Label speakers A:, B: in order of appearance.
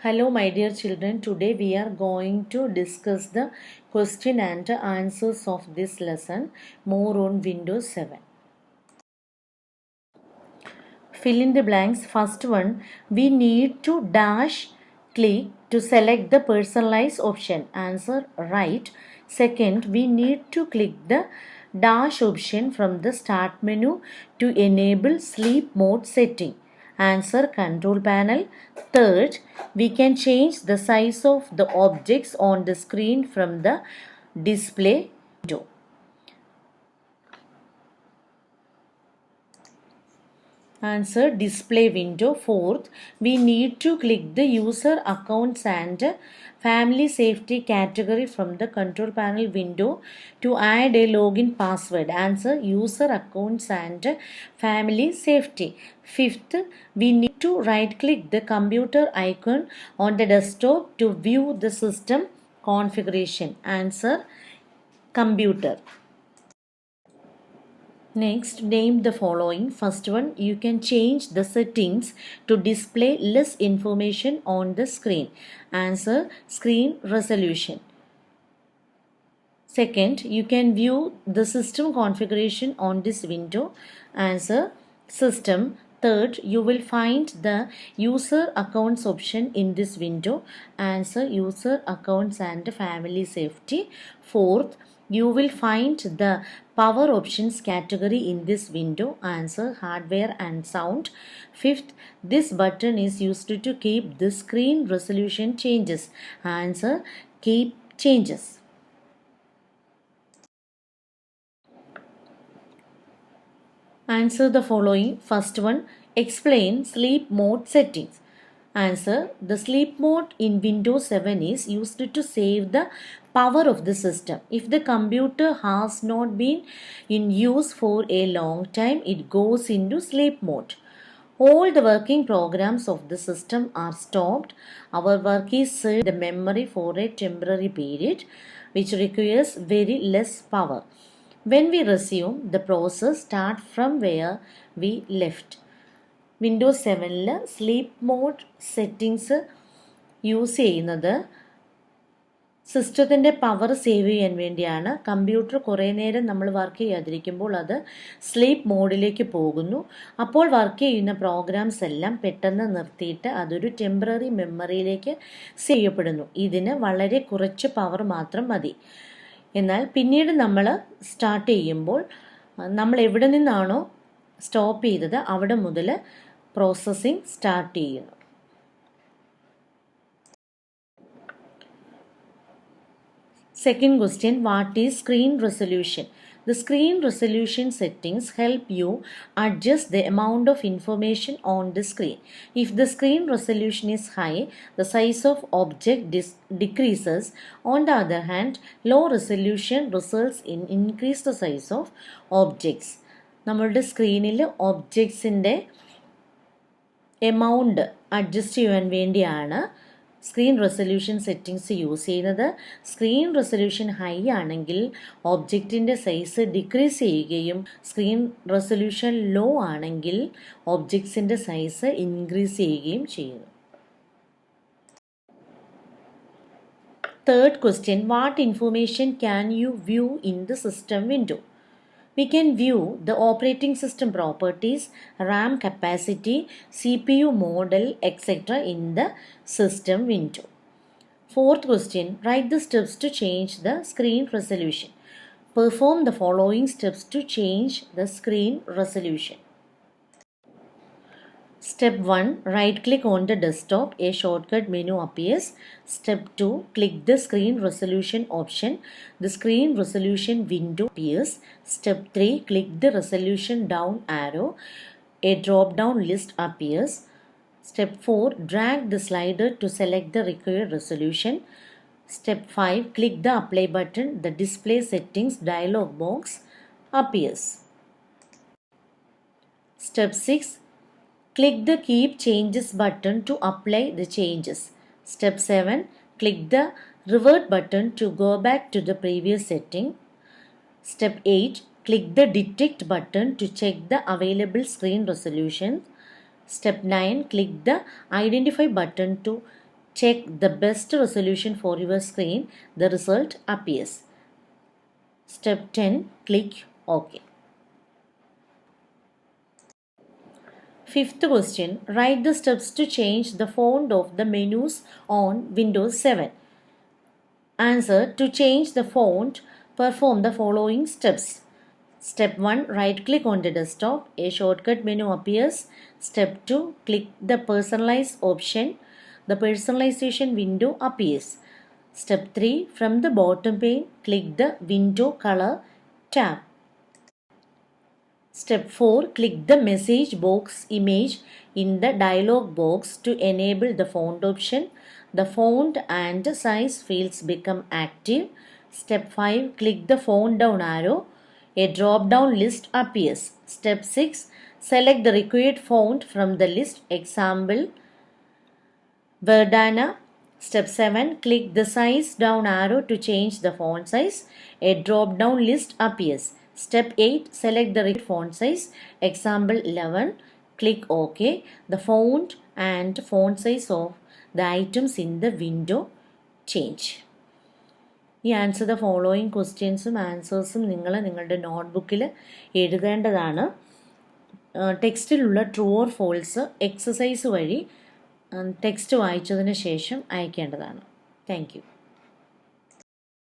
A: Hello, my dear children. Today we are going to discuss the question and answers of this lesson more on Windows 7. Fill in the blanks. First one, we need to dash click to select the personalize option. Answer right. Second, we need to click the dash option from the start menu to enable sleep mode setting. Answer control panel. Third, we can change the size of the objects on the screen from the display window. Answer display window. Fourth, we need to click the user accounts and family safety category from the control panel window to add a login password. Answer user accounts and family safety. Fifth, we need to right click the computer icon on the desktop to view the system configuration. Answer computer. Next, name the following. First one, you can change the settings to display less information on the screen. Answer, screen resolution. Second, you can view the system configuration on this window. Answer, system. Third, you will find the user accounts option in this window. Answer, user accounts and family safety. Fourth, you will find the power options category in this window. Answer, hardware and sound. Fifth, this button is used to keep the screen resolution changes. Answer, keep changes. Answer the following. First one, explain sleep mode settings. Answer, the sleep mode in Windows 7 is used to save the power of the system. If the computer has not been in use for a long time, it goes into sleep mode. All the working programs of the system are stopped. Our work is saved in the memory for a temporary period, which requires very less power. When we resume, the process start from where we left. Windows 7 sleep mode settings use ചെയ്യുന്നത് സിസ്റ്റത്തിൻ്റെ power save ചെയ്യാൻ വേണ്ടിയാണ്. Computer കുറേ നേരം നമ്മൾ work ചെയ്യാതിരിക്കുമ്പോൾ അത് sleep മോഡിലേക്ക് പോകുന്നു. അപ്പോൾ വർക്ക് ചെയ്യുന്ന പ്രോഗ്രാംസ് എല്ലാം പെട്ടെന്ന് നിർത്തിയിട്ട് അതൊരു ടെമ്പററി മെമ്മറിയിലേക്ക് സേവ് ചെയ്യപ്പെടുന്നു. ഇതിന് വളരെ കുറച്ച് പവർ മാത്രം മതി. എന്നാൽ പിന്നീട് നമ്മൾ സ്റ്റാർട്ട് ചെയ്യുമ്പോൾ നമ്മൾ എവിടെ നിന്നാണോ സ്റ്റോപ്പ് ചെയ്തത് അവിടെ മുതൽ പ്രോസസ്സിംഗ് സ്റ്റാർട്ട് ചെയ്യുന്നു. Second question, what is screen resolution? The screen resolution settings help you adjust the amount of information on the screen. If the screen resolution is high, the size of object decreases. On the other hand, low resolution results in increased size of objects. നമ്മളുടെ സ്ക്രീനിൽ ഒബ്ജക്ട്സിൻ്റെ amount adjust ചെയ്യാൻ വേണ്ടിയാണ് screen resolution settings use ചെയ്യുന്നത്. Screen resolution high ആണെങ്കിൽ ഒബ്ജക്റ്റിൻ്റെ size decrease ചെയ്യുകയും screen resolution law ആണെങ്കിൽ ഒബ്ജക്ട്സിൻ്റെ size increase ചെയ്യുകയും ചെയ്യുന്നു. Third question, what information can you view in the system window? We can view the operating system properties, RAM capacity, CPU model, etc. in the system window. Fourth question, write the steps to change the screen resolution. Perform the following steps to change the screen resolution. Step 1, right click on the desktop, a shortcut menu appears. Step 2, click the screen resolution option. The screen resolution window appears. Step 3, click the resolution down arrow. A drop down list appears. Step 4, drag the slider to select the required resolution. Step 5, click the apply button. The display settings dialog box appears. Step 6, click the Keep Changes button to apply the changes. Step 7, click the Revert button to go back to the previous setting. Step 8, click the Detect button to check the available screen resolution. Step 9, click the Identify button to Check the best resolution for your screen. The result appears. Step 10. Click OK. Fifth question. Write the steps to change the font of the menus on Windows 7. Answer. To change the font, perform the following steps. Step 1. Right click on the desktop. A shortcut menu appears. Step 2. Click the personalize option. The personalization window appears. Step 3. From the bottom pane, click the window color tab. Step 4. Click the message box image in the dialog box to enable the font option. The font and size fields become active. Step 5. Click the font down arrow. A drop down list appears. Step 6. Select the required font from the list. Example, Verdana. Step 7. Click the size down arrow to change the font size. A drop down list appears. Step 8. Select the required font size. Example 11. Click OK. The font and font size of the items in the window change. ഈ answer the following ക്വസ്റ്റ്യൻസും ആൻസേഴ്സും നിങ്ങൾ നിങ്ങളുടെ നോട്ട്ബുക്കിൽ എഴുതേണ്ടതാണ്. ടെക്സ്റ്റിലുള്ള true or false exercise വഴി text വായിച്ചതിന് ശേഷം അയക്കേണ്ടതാണ്. Thank you.